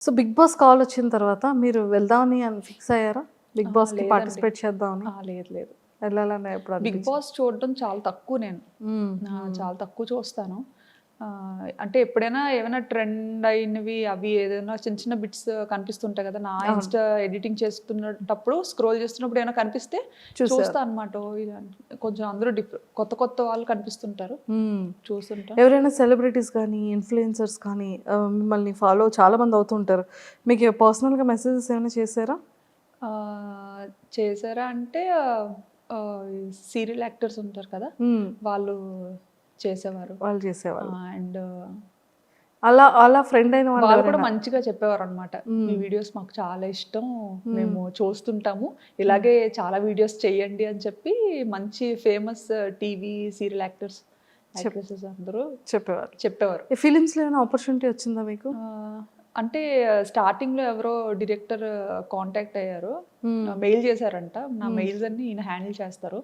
So 'big boss' call వచ్చిన తర్వాత మీరు వెళ్దామని ఫిక్స్ అయ్యారా? 'బిగ్ బాస్‌కి' లేదండి. పార్టిసిపేట్ చేద్దామని? లేదు లేదు. వెళ్ళాలని ఎప్పుడు 'బిగ్ అనిపించింది? బాస్' చూడడం చాలా తక్కువ నేను. చాలా తక్కువ చూస్తాను. అంటే ఎప్పుడైనా ఏమైనా ట్రెండ్ అయినవి అవి ఏదైనా చిన్న చిన్న బిట్స్ కనిపిస్తుంటాయి కదా! నా ఇన్‌స్టా ఎడిటింగ్ చేస్తున్నప్పుడు స్క్రోల్ చేస్తున్నప్పుడు ఏమైనా కనిపిస్తే చూస్తా అనమాట. ఇది కొంచెం అందరూ కొత్త కొత్త వాళ్ళు కనిపిస్తుంటారు. చూస్తుంటా. ఎవరైనా సెలబ్రిటీస్ కానీ, ఇన్‌ఫ్లుయెన్సర్స్ కానీ మిమ్మల్ని ఫాలో చాలా మంది అవుతుంటారు. మీకు పర్సనల్‌గా మెసేజెస్ ఏమైనా చేశారా? చేశారా అంటే సీరియల్ యాక్టర్స్ ఉంటారు కదా! వాళ్ళు చేసేవారు. వాళ్ళు చేసేవాళ్ళు. అండ్ అలా అలా ఫ్రెండ్ అయిన వాళ్ళు వాళ్ళు కూడా ఎవరైనా? మంచిగా చెప్పేవారనమాట. మీ వీడియోస్ మాకు చాలా ఇష్టం. మేము చూస్తుంటాము. ఇలాగే చాలా వీడియోస్ చేయండి అని చెప్పి మంచి ఫేమస్ టీవీ సీరియల్ యాక్ట్రెసెస్ అందరూ చెప్పేవారు. ఈ ఫిలిమ్స్‌లో ఏమైనా ఆపర్చునిటీ వచ్చిందా మీకు? అంటే స్టార్టింగ్‌లో ఎవరో డైరెక్టర్ కాంటాక్ట్ అయ్యారు. మెయిల్ చేశారంట. నా మెయిల్స్ అన్నీ ఈయన హ్యాండిల్ చేస్తారు.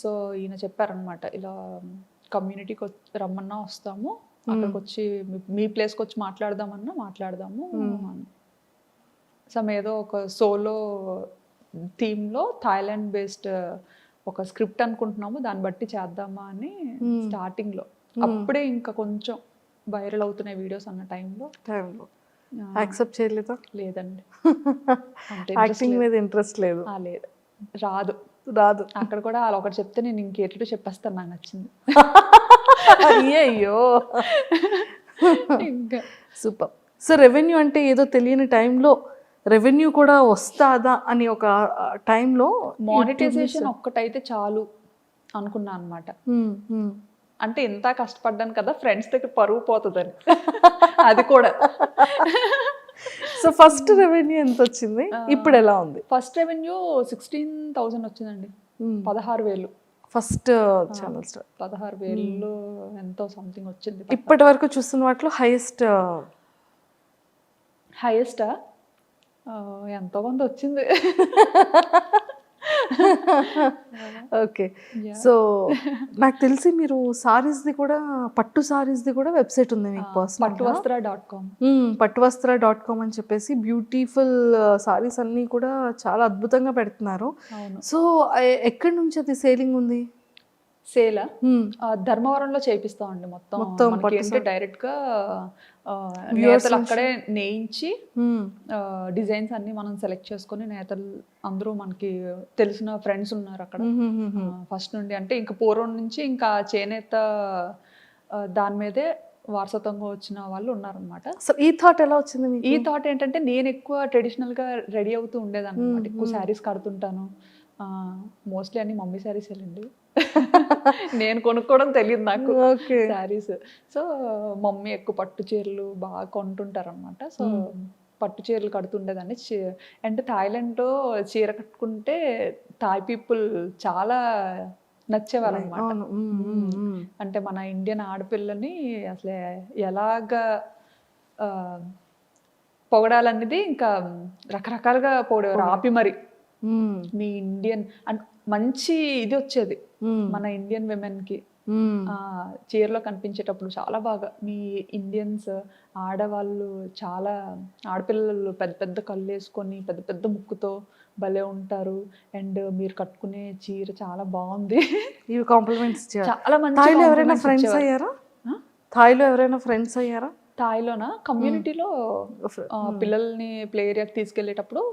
సో ఈయన చెప్పారనమాట. ఇలా కమ్యూనిటీకి రమ్మన్నా వస్తాము. అక్కడికి వచ్చి మీ ప్లేస్కి వచ్చి మాట్లాడదాము అని. సమ్ ఏదో ఒక సోలో థీమ్లో థాయిలాండ్ బేస్డ్ ఒక స్క్రిప్ట్ అనుకుంటున్నాము, దాన్ని బట్టి చేద్దామా అని స్టార్టింగ్లో. అప్పుడే ఇంకా కొంచెం వైరల్ అవుతున్నాయి వీడియోస్ అన్న టైంలో యాక్సెప్ట్ చేయలేదా? లేదండి. యాక్టింగ్ మీద ఇంట్రెస్ట్ లేదు. లేదు, రాదు. అక్కడ కూడా వాళ్ళు ఒకటి చెప్తే నేను ఇంకేటో చెప్పేస్తాను, నాకు నచ్చింది. అయ్యో ఇంకా సూపర్. సో రెవెన్యూ అంటే ఏదో తెలియని టైంలో రెవెన్యూ కూడా వస్తాదా అని ఒక టైంలో మానిటైజేషన్ ఒక్కటైతే చాలు అనుకున్నా అనమాట. అంటే ఎంత కష్టపడ్డాను కదా, ఫ్రెండ్స్ దగ్గర పరువు పోతుందని. అది కూడా. సో ఫస్ట్ రెవెన్యూ ఎంత వచ్చింది, ఇప్పుడు ఎలా ఉంది? ఫస్ట్ రెవెన్యూ 16,000 వచ్చిందండి. 16,000 ఫస్ట్ ఛానల్ స్టార్. 16,000 ఎంతో సంథింగ్ వచ్చింది. ఇప్పటి వరకు చూస్తున్న వాటిలో హైయెస్టా ఎంతో కొంత వచ్చింది. ఓకే. సో నాకు తెలిసి మీరు సారీస్ది కూడా, పట్టు సారీస్ది కూడా వెబ్సైట్ ఉంది మీకు పర్సనల్? పట్టువస్త్ర.com. పట్టువస్త్ర.com అని చెప్పేసి బ్యూటిఫుల్ సారీస్ అన్నీ కూడా చాలా అద్భుతంగా పెడుతున్నారు. సో ఎక్కడి నుంచి అది సేలింగ్ ఉంది? సేలా ధర్మవరంలో చేపిస్తామండి. మొత్తం అంటే డైరెక్ట్ గా నేతలు అక్కడే నేయించి డిజైన్స్ అన్ని మనం సెలెక్ట్ చేసుకొని, నేతలు అందరూ మనకి తెలిసిన ఫ్రెండ్స్ ఉన్నారు అక్కడ ఫస్ట్ నుండి. అంటే ఇంకా పూర్వం నుంచి ఇంకా చేనేత దాని మీదే వారసత్వంగా వచ్చిన వాళ్ళు ఉన్నారనమాట. సో ఈ థాట్ ఎలా వచ్చింది? ఈ థాట్ ఏంటంటే, నేను ఎక్కువ ట్రెడిషనల్ గా రెడీ అవుతూ ఉండేదాన్ని అనమాట. ఎక్కువ శారీస్ కడుతుంటాను. మోస్ట్లీ అన్ని మమ్మీ శారీస్ వెళ్ళండి. నేను కొనుక్కోవడం తెలియదు నాకు శారీస్. సో మమ్మీ ఎక్కువ పట్టు చీరలు బాగా కొంటుంటారు అనమాట. సో పట్టు చీరలు కడుతుండేదాన్ని. అంటే థాయిలాండ్లో చీర కట్టుకుంటే థాయ్ పీపుల్ చాలా నచ్చేవారు అనమాట. అంటే మన ఇండియన్ ఆడపిల్లని అసలు ఎలాగా పొగడాలనేది ఇంకా రకరకాలుగా పొగడేవారు. ఆపి మరి మీ ఇండియన్ అంటే మంచి ఇది వచ్చేది మన ఇండియన్ విమెన్ కి. చీరలో కనిపించేటప్పుడు చాలా బాగా మీ ఇండియన్స్ ఆడవాళ్ళు, చాలా ఆడపిల్లలు పెద్ద పెద్ద కళ్ళు వేసుకొని పెద్ద పెద్ద ముక్కుతో భలే ఉంటారు. అండ్ మీరు కట్టుకునే చీర చాలా బాగుంది. ఇవి కాంప్లిమెంట్స్ చాలా మంచి. థాయిలో ఎవరైనా ఫ్రెండ్స్ అయ్యారా? థాయిలోనా కమ్యూనిటీలో పిల్లల్ని ప్లే ఏరియాకి తీసుకెళ్లేటప్పుడు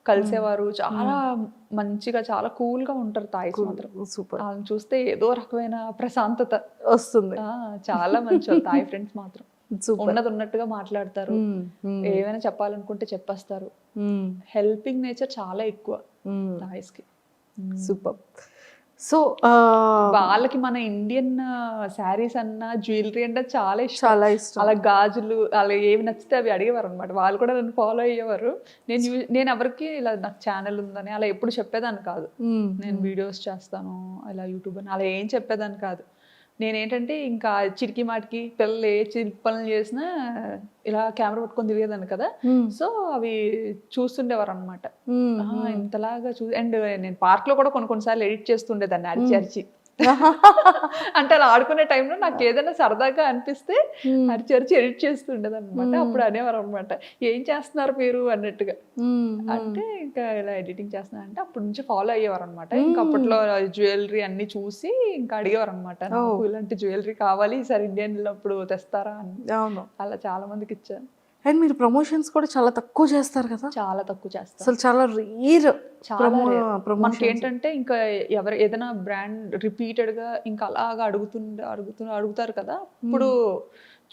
కలిసేవారు. చాలా మంచిగా, చాలా కూల్ గా ఉంటారు థాయిస్ మాత్రం. సూపర్. వాళ్ళని చూస్తే ఏదో రకమైన ప్రశాంతత వస్తుంది. చాలా మంచి థాయ్ ఫ్రెండ్స్ మాత్రం. ఉన్నది ఉన్నట్టుగా మాట్లాడతారు. ఏమైనా చెప్పాలనుకుంటే చెప్పేస్తారు. హెల్పింగ్ నేచర్ చాలా ఎక్కువ థాయిస్ కి. సూపర్. సో వాళ్ళకి మన ఇండియన్ శారీస్ అన్న, జ్యువెలరీ అంటే చాలా ఇష్టం. అలా గాజులు అలా ఏవి నచ్చితే అవి అడిగేవారు అనమాట. వాళ్ళు కూడా నన్ను ఫాలో అయ్యేవారు. నేను ఎవరికి ఇలా నాకు ఛానల్ ఉందని అలా ఎప్పుడు చెప్పేదాన్ని కాదు. నేను వీడియోస్ చేస్తాను ఇలా యూట్యూబ్ అని అలా ఏం చెప్పేదాన్ని కాదు. నేనేంటంటే ఇంకా చిటికి మాటికి పిల్లలు ఏ చిలిపి పనులు చేసినా ఇలా కెమెరా పట్టుకొని తిరిగేదాన్ని కదా. సో అవి చూస్తుండేవారు అనమాట. ఇంతలాగా అండ్ నేను పార్క్ లో కూడా కొన్నిసార్లు ఎడిట్ చేస్తుండేదాన్ని అరిచి. అంటే అలా ఆడుకునే టైంలో నాకు ఏదైనా సరదాగా అనిపిస్తే అరిచి ఎడిట్ చేస్తుండేది అనమాట. అప్పుడు అనేవారు అనమాట, ఏం చేస్తున్నారు మీరు అన్నట్టుగా. అంటే ఇంకా ఇలా ఎడిటింగ్ చేస్తున్నా అంటే అప్పటి నుంచి ఫాలో అయ్యేవారు అనమాట. ఇంకా అప్పట్లో జ్యువెలరీ అన్ని చూసి ఇంకా అడిగేవారు అనమాట, నాకు ఇలాంటి జ్యువెలరీ కావాలి, ఈసారి ఇండియన్ వెళ్ళినప్పుడు తెస్తారా అని. అవును. అలా చాలా మందికి ఇచ్చాను. అండ్ మీరు ప్రమోషన్స్ కూడా చాలా తక్కువ చేస్తారు కదా, చాలా తక్కువ చేస్తాను. అసలు చాలా రేర్. చాలా మనకి ఏంటంటే ఇంకా ఎవరు ఏదైనా బ్రాండ్ రిపీటెడ్ గా ఇంకా అలాగా అడుగుతారు కదా, ఇప్పుడు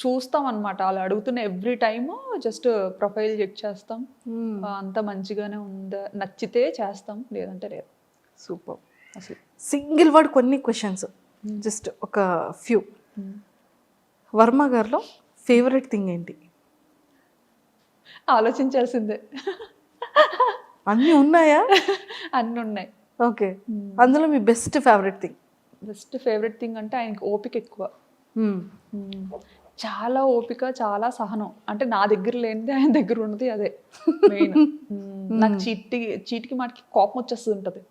చూస్తాం అనమాట. అలా అడుగుతున్న every time just profile check చేస్తాం, అంత మంచిగానే ఉందా, నచ్చితే చేస్తాం, లేదంటే లేదు. సూపర్. అసలు సింగిల్ వర్డ్ కొన్ని క్వశ్చన్స్, జస్ట్ ఒక ఫ్యూ. వర్మ గారిలో ఫేవరెట్ థింగ్ ఏంటి? ఆలోచించాల్సిందే. అన్నీ ఉన్నాయా? అన్నీ ఉన్నాయి. ఓకే, అందులో మీ best favourite thing? Best favourite thing అంటే ఆయనకి ఓపిక ఎక్కువ. చాలా ఓపిక, చాలా సహనం. అంటే నా దగ్గర లేనిది ఆయన దగ్గర ఉన్నది అదే మెయిన్. నాకు చీటికి మాటికి కోపం వచ్చేస్తూ ఉంటుంది.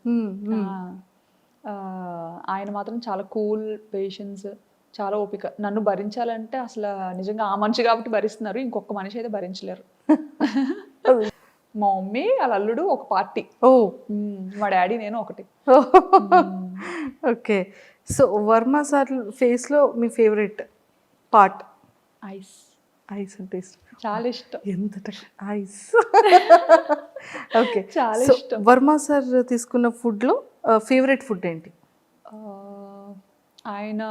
ఆయన మాత్రం చాలా కూల్, పేషెన్స్, చాలా ఓపిక. నన్ను భరించాలంటే అసలు నిజంగా ఆ మనిషి కాబట్టి భరిస్తున్నారు, ఇంకొక మనిషి అయితే భరించలేరు. మా మమ్మీ వాళ్ళ అల్లుడు ఒక పార్టీ, మా డాడీ నేను ఒకటి. ఓకే, సో వర్మ సార్ ఫేస్లో మీ ఫేవరెట్ పార్ట్? ఐస్. ఐస్ అంటే ఇష్టం, చాలా ఇష్టం. ఎంత ఐస్. ఓకే, చాలా ఇష్టం. వర్మ సార్ తీసుకున్న ఫుడ్లో ఫేవరెట్ ఫుడ్ ఏంటి? ఆయన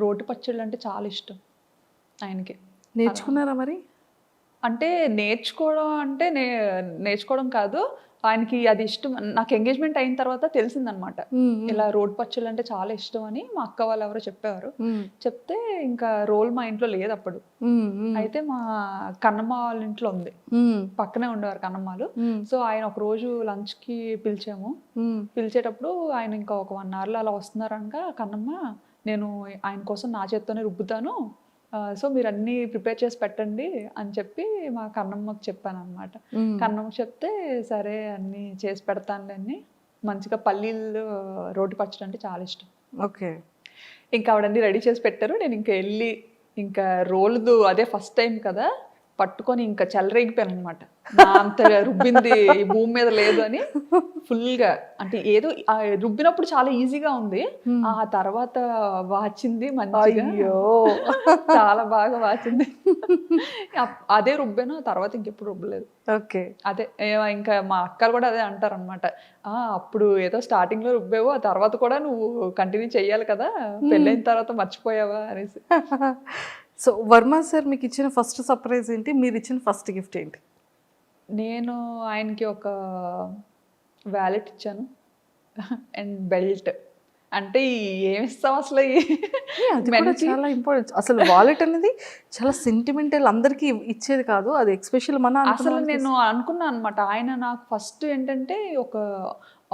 రోటి పచ్చళ్ళు అంటే చాలా ఇష్టం ఆయనకి. నేర్చుకున్నారా మరి? అంటే నేర్చుకోవడం అంటే నేర్చుకోవడం కాదు, ఆయనకి అది ఇష్టం. నాకు ఎంగేజ్మెంట్ అయిన తర్వాత తెలిసిందనమాట, ఇలా రోడ్ పచ్చళ్ళు అంటే చాలా ఇష్టం అని. మా అక్క వాళ్ళు ఎవరో చెప్పేవారు. చెప్తే ఇంకా రోల్ మా ఇంట్లో లేదు అప్పుడు. అయితే మా కన్నమ్మ వాళ్ళ ఇంట్లో ఉంది, పక్కనే ఉండేవారు కన్నమ్మలు. సో ఆయన ఒక రోజు లంచ్ కి పిలిచాము. పిలిచేటప్పుడు ఆయన ఇంకా ఒక 1 hour అలా వస్తున్నారనగా, కన్నమ్మ నేను ఆయన కోసం నా చేత్తోనే రుబ్బుతాను, సో మీరు అన్నీ ప్రిపేర్ చేసి పెట్టండి అని చెప్పి మా కన్నమ్మకి చెప్పాను అనమాట. కన్నమ్మకి చెప్తే సరే అన్నీ చేసి పెడతానులే అని. మంచిగా పల్లీలు రోటి పచ్చడి అంటే చాలా ఇష్టం. ఓకే, ఇంకా ఆవిడన్నీ రెడీ చేసి పెట్టారు. నేను ఇంకా వెళ్ళి ఇంకా రోల్దు అదే ఫస్ట్ టైం కదా, పట్టుకొని ఇంకా చెలరేగిపోయాను అనమాట. అంత రుబ్బింది ఈ భూమి మీద లేదు అని ఫుల్గా. అంటే ఏదో రుబ్బినప్పుడు చాలా ఈజీగా ఉంది, ఆ తర్వాత వాచింది మంచిగా, చాలా బాగా వాచింది. అదే రుబ్బాను, ఆ తర్వాత ఇంకెప్పుడు రుబ్బలేదు. ఓకే, అదే ఇంకా మా అక్కలు కూడా అదే అంటారు అనమాట, అప్పుడు ఏదో స్టార్టింగ్ లో రుబ్బావు, ఆ తర్వాత కూడా నువ్వు కంటిన్యూ చెయ్యాలి కదా, పెళ్ళైన తర్వాత మర్చిపోయావా అనేసి. సో వర్మ సార్ మీకు ఇచ్చిన ఫస్ట్ సర్ప్రైజ్ ఏంటి? మీరు ఇచ్చిన ఫస్ట్ గిఫ్ట్ ఏంటి? నేను ఆయనకి ఒక వ్యాలెట్ ఇచ్చాను అండ్ బెల్ట్. అంటే ఏమి ఇస్తాం అసలు, చాలా ఇంపార్టెంట్. అసలు వాలెట్ అనేది చాలా సెంటిమెంటల్, అందరికి ఇచ్చేది కాదు, అది ఎక్స్పెషల్ మన. అసలు నేను అనుకున్నాను అనమాట, ఆయన నాకు ఫస్ట్ ఏంటంటే ఒక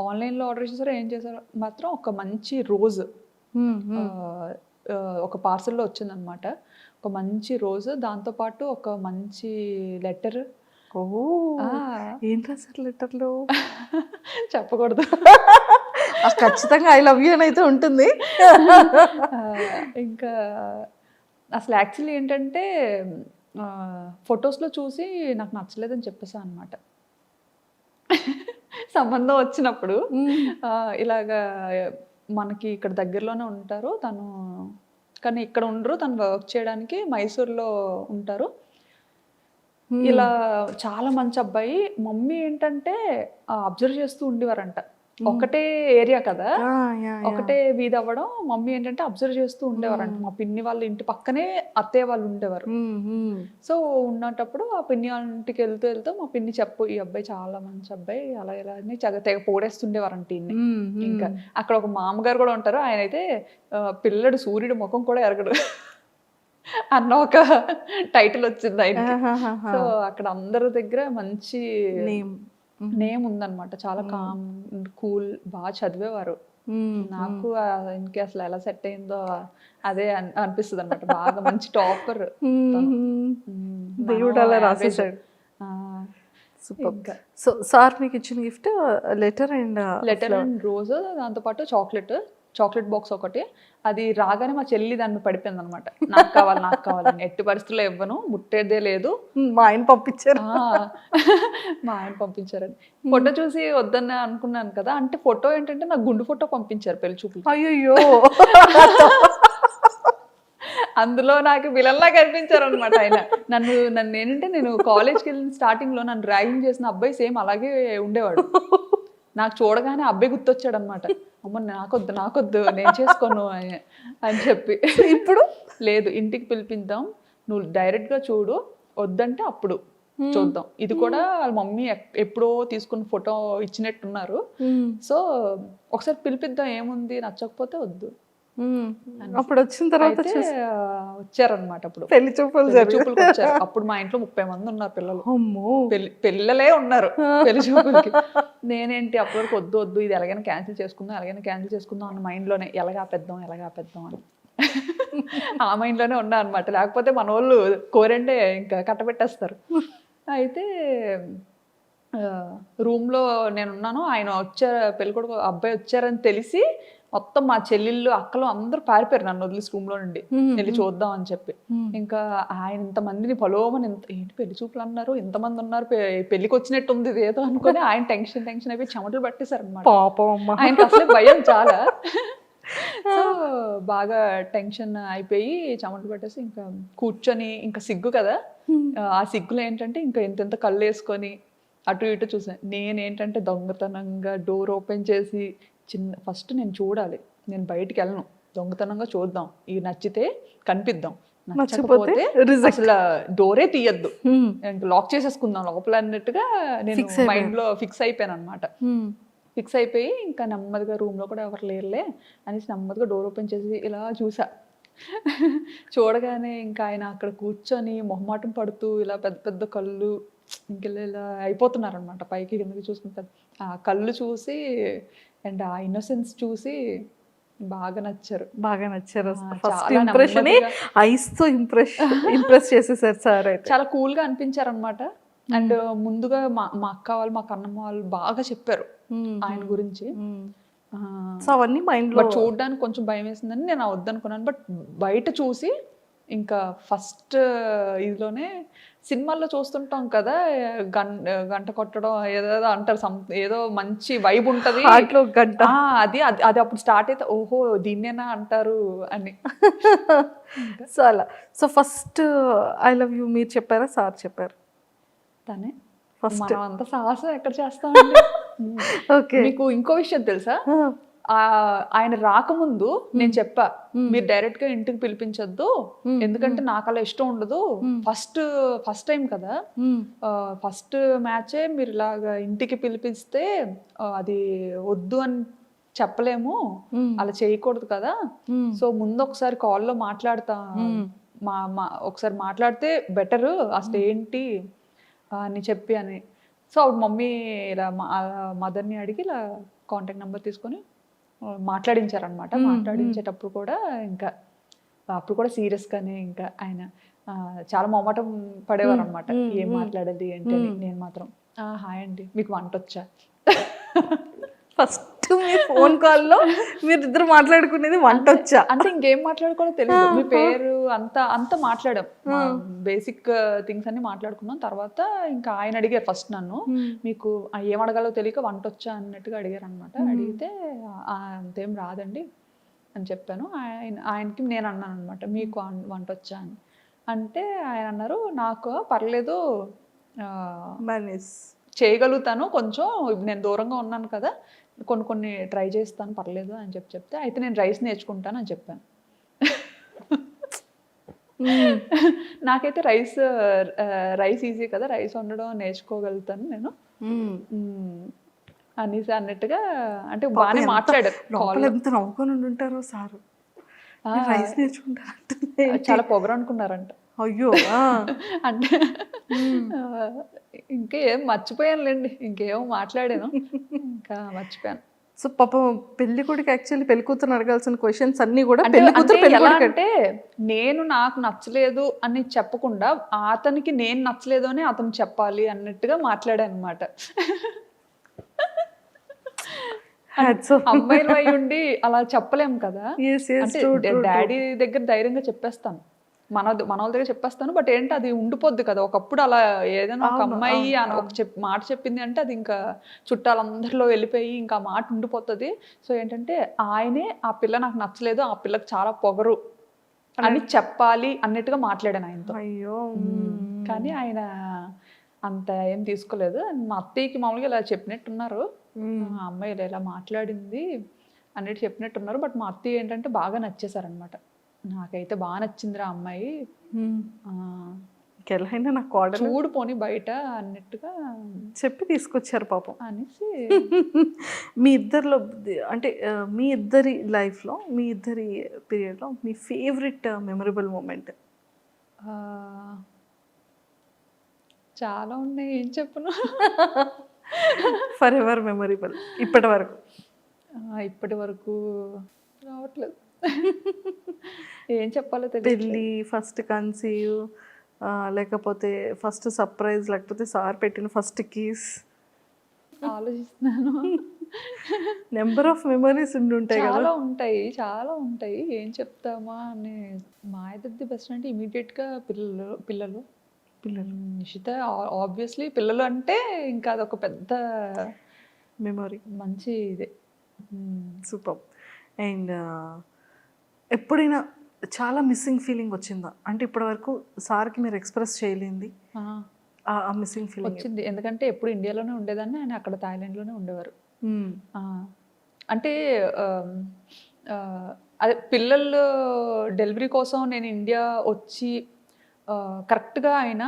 ఆన్లైన్లో ఆర్డర్ చేశారో ఏం చేశారో మాత్రం ఒక మంచి రోజ్ ఒక పార్సల్లో వచ్చిందనమాట. ఒక మంచి రోజు, దాంతోపాటు ఒక మంచి లెటర్. ఏం రాశారు లెటర్లో? చెప్పకూడదు, ఖచ్చితంగా ఐ లవ్ యూ అని అయితే ఉంటుంది. ఇంకా అసలు యాక్చువల్లీ ఏంటంటే ఫొటోస్లో చూసి నాకు నచ్చలేదని చెప్పేసా అనమాట. సంబంధం వచ్చినప్పుడు ఇలాగా మనకి ఇక్కడ దగ్గరలోనే ఉంటారు తను, కానీ ఇక్కడ ఉండరు, తను వర్క్ చేయడానికి మైసూర్లో ఉంటారు. ఇలా చాలా మంచి అబ్బాయి. మమ్మీ ఏంటంటే అబ్జర్వ్ చేస్తూ ఉండేవారంట, ఒకటే ఏరియా కదా, ఒకటే వీధి అవ్వడం. మమ్మీ ఏంటంటే అబ్జర్వ్ చేస్తూ ఉండేవారంట. మా పిన్ని వాళ్ళ ఇంటి పక్కనే అత్తయ్య వాళ్ళు ఉండేవారు. సో ఉన్నటప్పుడు ఆ పిన్ని వాళ్ళ ఇంటికి వెళ్తూ మా పిన్ని చెప్పు, ఈ అబ్బాయి చాలా మంచి అబ్బాయి, అలా ఇలా అని తెగ పొగడేస్తుండేవారంట ఇన్ని. ఇంకా అక్కడ ఒక మామగారు కూడా ఉంటారు, ఆయన అయితే పిల్లడు సూర్యుడు ముఖం కూడా ఎరగడు అన్న ఒక టైటిల్ వచ్చింది ఆయనకి. సో అక్కడ అందరి దగ్గర మంచి నేమ్ ఉందన్నమాట. చాలా కామ్, కూల్, బాగా చదివేవారు. నాకు ఆయనకి అసలు ఎలా సెట్ అయిందో అదే అనిపిస్తుంది అనమాట. బాగా మంచి టాపర్. దేవుడు అలా రాసేసాడు. సో సార్ మీకు ఇచ్చిన గిఫ్ట్ లెటర్ అండ్ రోజ్, దాంతోపాటు చాక్లెట్ బాక్స్ ఒకటి. అది రాగానే మా చెల్లి దాన్ని పడిపోయింది అనమాట, నాకు కావాలి నాకు కావాలని. ఎట్టి పరిస్థితుల్లో ఇవ్వను, ముట్టేదే లేదు. మా ఆయన పంపించారు. మా ఆయన పంపించారండి. ఫోటో చూసి వద్దన్న అనుకున్నాను కదా, అంటే ఫోటో ఏంటంటే నాకు గుండు ఫోటో పంపించారు పెళ్లి చూపులు. అయ్యో అందులో నాకు విలన్లా కనిపించారు అనమాట ఆయన. నన్ను ఏంటంటే నేను కాలేజ్కి వెళ్ళిన స్టార్టింగ్ లో నన్ను ర్యాగింగ్ చేసిన అబ్బాయి సేమ్ అలాగే ఉండేవాడు. నాకు చూడగానే అబ్బాయి గుర్తొచ్చాడు అనమాట. అమ్మ నాకొద్దు నేను చేసుకోను అని చెప్పి. ఇప్పుడు లేదు, ఇంటికి పిలిపిద్దాం, నువ్వు డైరెక్ట్ గా చూడు, వద్దంటే అప్పుడు చూద్దాం. ఇది కూడా వాళ్ళ మమ్మీ ఎప్పుడో తీసుకున్న ఫోటో ఇచ్చినట్టున్నారు. సో ఒకసారి పిలిపిద్దాం, ఏముంది, నచ్చకపోతే వద్దు. అప్పుడు వచ్చిన తర్వాత వచ్చారనమాట. అప్పుడు పెళ్లి చూపులకు వచ్చారు. అప్పుడు మా ఇంట్లో 30 మంది ఉన్నారు పిల్లలు. పిల్లలే ఉన్నారు పెళ్లి చూపులకి. నేనేంటి అప్పటి వరకు వద్దు ఇది ఎలాగైనా క్యాన్సిల్ చేసుకుందాం అన్న మైండ్ లోనే ఎలాగా ఆపేద్దాం అని ఆ మైండ్ లోనే ఉన్నా అనమాట. లేకపోతే మన వాళ్ళు కోరండే ఇంకా కట్టబెట్టేస్తారు. అయితే రూమ్ లో నేనున్నాను, ఆయన వచ్చారు, పెళ్ళికొడుకు అబ్బాయి వచ్చారని తెలిసి మొత్తం మా చెల్లెళ్ళు అక్కలు అందరూ పారిపోయారు నన్ను వదిలేసి రూమ్ లో నుండి, వెళ్ళి చూద్దాం అని చెప్పి. ఇంకా ఆయన ఇంతమందిని పలోమని, ఏంటి పెళ్లి చూపులు అన్నారు, ఇంతమంది ఉన్నారు, పెళ్లికి వచ్చినట్టు ఉంది ఏదో అనుకుని ఆయన టెన్షన్ అయిపోయి చెమటలు పట్టేశారు అనమాట. ఆయనకి అసలే భయం చాలా. సో బాగా టెన్షన్ అయిపోయి చెమటలు పట్టేసి ఇంకా కూర్చొని, ఇంకా సిగ్గు కదా, ఆ సిగ్గులో ఏంటంటే ఇంకా ఎంత కళ్ళు వేసుకొని అటు ఇటు చూసాను. నేనేంటంటే దొంగతనంగా డోర్ ఓపెన్ చేసి ఫస్ట్ నేను చూడాలి, నేను బయటికి వెళ్ళను, దొంగతనంగా చూద్దాం, ఇవి నచ్చితే కనిపిద్దాం, నచ్చకపోతే అసలు డోరే తీయద్దు, లాక్ చేసేసుకుందాం లోపల అన్నట్టుగా నేను మైండ్ లో ఫిక్స్ అయిపోయాను అనమాట. ఫిక్స్ అయిపోయి ఇంకా నెమ్మదిగా రూమ్ లో కూడా ఎవరు లేరులే అనేసి నెమ్మదిగా డోర్ ఓపెన్ చేసి ఇలా చూసా. చూడగానే ఇంకా ఆయన అక్కడ కూర్చొని మొహమాటం పడుతూ ఇలా పెద్ద పెద్ద కళ్ళు ఇలా అయిపోతున్నారు అనమాట, పైకి కిందకి చూసుకుంటారు. ఆ కళ్ళు చూసి అండ్ ఆ ఇన్నోసెన్స్ చూసి బాగా నచ్చారు. ఫస్ట్ ఇంప్రెషన్ ఐస్ తో ఇంప్రెస్ చేసేసారు సార్. చాలా కూల్ గా అనిపించారు అనమాట. అండ్ ముందుగా మా అక్క వాళ్ళు, మా కన్నమ్మ వాళ్ళు బాగా చెప్పారు ఆయన గురించి. అవన్నీ మైండ్ లో. చూడడానికి కొంచెం భయం వేసిందని నేను వద్దనుకున్నాను. బట్ బయట చూసి ఇంకా ఫస్ట్ ఇదిలోనే సినిమాల్లో చూస్తుంటాం కదా, గంట కొట్టడం ఏదో అంటారు, ఏదో మంచి వైబ్ ఉంటది గంట, అది అప్పుడు స్టార్ట్ అయితే ఓహో దీన్నేనా అంటారు అని. సో అలా. So first I love you మీరు చెప్పారా సార్ చెప్పారు? తనే ఫస్ట్. అంత సాహసం ఎక్కడ చేస్తామండి. ఓకే. మీకు ఇంకో విషయం తెలుసా, ఆయన రాకముందు నేను చెప్పా, మీరు డైరెక్ట్ గా ఇంటికి పిలిపించొద్దు, ఎందుకంటే నాకు అలా ఇష్టం ఉండదు, ఫస్ట్ టైం కదా, ఫస్ట్ మ్యాచే మీరు ఇలాగా ఇంటికి పిలిపిస్తే అది వద్దు అని చెప్పలేము, అలా చేయకూడదు కదా, సో ముందు ఒకసారి కాల్లో మాట్లాడతా, ఒకసారి మాట్లాడితే బెటరు అసలు ఏంటి అని చెప్పి అని. సో అప్పుడు మమ్మీ ఇలా మదర్ని అడిగి ఇలా కాంటాక్ట్ నెంబర్ తీసుకొని మాట్లాడించారనమాట. మాట్లాడించేటప్పుడు కూడా ఇంకా అప్పుడు కూడా సీరియస్గానే ఇంకా ఆయన చాలా మొహమాటం పడేవారు అనమాట, ఏం మాట్లాడాలి ఏంటి అని. నేను మాత్రం హాయ్ అండి మీకు వంట వచ్చా. ఫస్ట్ మీ ఫోన్ కాల్లో మీరు ఇద్దరు మాట్లాడుకునేది వంట వచ్చా అంటే ఇంకేం మాట్లాడుకోవాలో తెలియదు, మీ పేరు అంతా మాట్లాడాం, బేసిక్ థింగ్స్ అన్ని మాట్లాడుకున్నాం. తర్వాత ఇంకా ఆయన అడిగారు ఫస్ట్ నన్ను, మీకు ఏం అడగాలో తెలియక వంట వచ్చా అన్నట్టుగా అడిగారు అనమాట. అడిగితే అంతేం రాదండి అని చెప్పాను. ఆయనకి నేను అన్నాను అనమాట, మీకు వంట వచ్చా అని. అంటే ఆయన అన్నారు, నాకు పర్లేదు చేయగలుగుతాను, కొంచెం నేను దూరంగా ఉన్నాను కదా, కొన్ని ట్రై చేస్తాను, పర్లేదు అని చెప్తే, అయితే నేను రైస్ నేర్చుకుంటాను అని చెప్పాను. నాకైతే రైస్ ఈజీ కదా, రైస్ వండడం నేర్చుకోగలుగుతాను నేను అనేసి అన్నట్టుగా, అంటే బాగానే మాట్లాడారు. ఎంత నవ్వుకొని ఉంటారో సారు, రైస్ నేర్చుకుంటారు, చాలా పొగరు అనుకున్నారంట. అయ్యో. అంటే ఇంకేం మర్చిపోయానులేండి, ఇంకేమో మాట్లాడాను, ఇంకా మర్చిపోయాను. సో పాపం పెళ్లి కొడుకు యాక్చువల్లీ పెళ్లి కూతురు అడగాల్సిన క్వశ్చన్స్ అన్ని కూడా అంటే నేను నాకు నచ్చలేదు అని చెప్పకుండా అతనికి నేను నచ్చలేదు అని అతను చెప్పాలి అన్నట్టుగా మాట్లాడాను అనమాట. Hats off. అమ్మాయిలు అయి ఉండి అలా చెప్పలేం కదా. Yes, yes, అంటే true, true, డాడీ దగ్గర ధైర్యంగా చెప్పేస్తాను, మన వాళ్ళ దగ్గర చెప్పేస్తాను. బట్ ఏంటి అది ఉండిపోద్ది కదా. ఒకప్పుడు అలా ఏదైనా ఒక అవును, అమ్మాయి అవును, ఒక మాట చెప్పింది అంటే అది ఇంకా చుట్టాలందరిలో వెళ్ళిపోయి ఇంకా ఆ మాట ఉండిపోతుంది. సో ఏంటంటే ఆయనే ఆ పిల్ల నాకు నచ్చలేదు, ఆ పిల్లకి చాలా పొగరు అని చెప్పాలి అన్నట్టుగా మాట్లాడాను ఆయనతో. అయ్యో. కానీ ఆయన అంత ఏం తీసుకోలేదు. మా అత్తయ్యకి మామూలుగా ఇలా చెప్పినట్టున్నారు, ఆ అమ్మాయి ఇలా మాట్లాడింది అన్నట్టు చెప్పినట్టున్నారు. బట్ మా అత్తయ్య ఏంటంటే బాగా నచ్చేసారనమాట. నాకైతే బాగా నచ్చిందిరా అమ్మాయి, ఎలా అయినా నాకు కోడలు చూడు పోని బయట అన్నట్టుగా చెప్పి తీసుకొచ్చారు పాపం. అనేసి. మీ ఇద్దరిలో అంటే మీ ఇద్దరి లైఫ్లో, మీ ఇద్దరి పీరియడ్లో మీ ఫేవరెట్ మెమరబుల్ మూమెంట్? ఆ, చాలా ఉన్నాయి, ఏం చెప్పను. ఫర్ ఎవర్ మెమరబుల్ ఇప్పటి వరకు. ఇప్పటి వరకు రావట్లేదు. ఏం చెప్పాలో తెలియదు. పెళ్ళి, ఫస్ట్ కన్సీవ్, లేకపోతే ఫస్ట్ సర్ప్రైజ్, లేకపోతే సార్ పెట్టిన ఫస్ట్ కీస్. ఆలోచిస్తున్నాను. నెంబర్ ఆఫ్ మెమరీస్ ఉండుంటాయి కదా. చాలా ఉంటాయి, చాలా ఉంటాయి. ఏం చెప్తామా అని. మా ఇద్దరిది బెస్ట్ అంటే ఇమీడియట్గా పిల్లలు పిల్లలు పిల్లలు నిషిత. ఆబ్వియస్లీ పిల్లలు అంటే ఇంకా అదొక పెద్ద మెమరీ. మంచి ఇదే. సూపర్. అండ్ ఎప్పుడైనా చాలా మిస్సింగ్ ఫీలింగ్ వచ్చిందా? అంటే ఇప్పటి వరకు సార్కి మీరు ఎక్స్ప్రెస్ చేయలేంది ఆ మిస్సింగ్ ఫీలింగ్ వచ్చింది. ఎందుకంటే ఎప్పుడు ఇండియాలోనే ఉండేదాన్ని, ఆయన అక్కడ థాయిలాండ్లోనే ఉండేవారు. అంటే అదే పిల్లలు డెలివరీ కోసం నేను ఇండియా వచ్చి కరెక్ట్గా ఆయన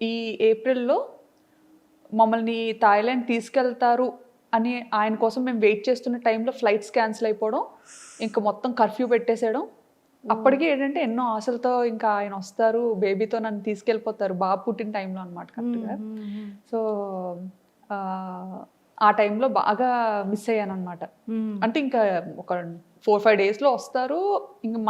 ఈ ఏప్రిల్లో మమ్మల్ని థాయిలాండ్ తీసుకెళ్తారు అని ఆయన కోసం మేము వెయిట్ చేస్తున్న టైంలో ఫ్లైట్స్ క్యాన్సిల్ అయిపోవడం, ఇంకా మొత్తం కర్ఫ్యూ పెట్టేసేయడం. అప్పటికి ఏంటంటే ఎన్నో ఆశలతో ఇంకా ఆయన వస్తారు, బేబీతో నన్ను తీసుకెళ్ళిపోతారు, బాబు పుట్టిన టైంలో అనమాట కరెక్ట్గా. సో ఆ టైంలో బాగా మిస్ అయ్యాను అనమాట. అంటే ఇంకా ఒక 4-5 డేస్లో వస్తారు, ఇంక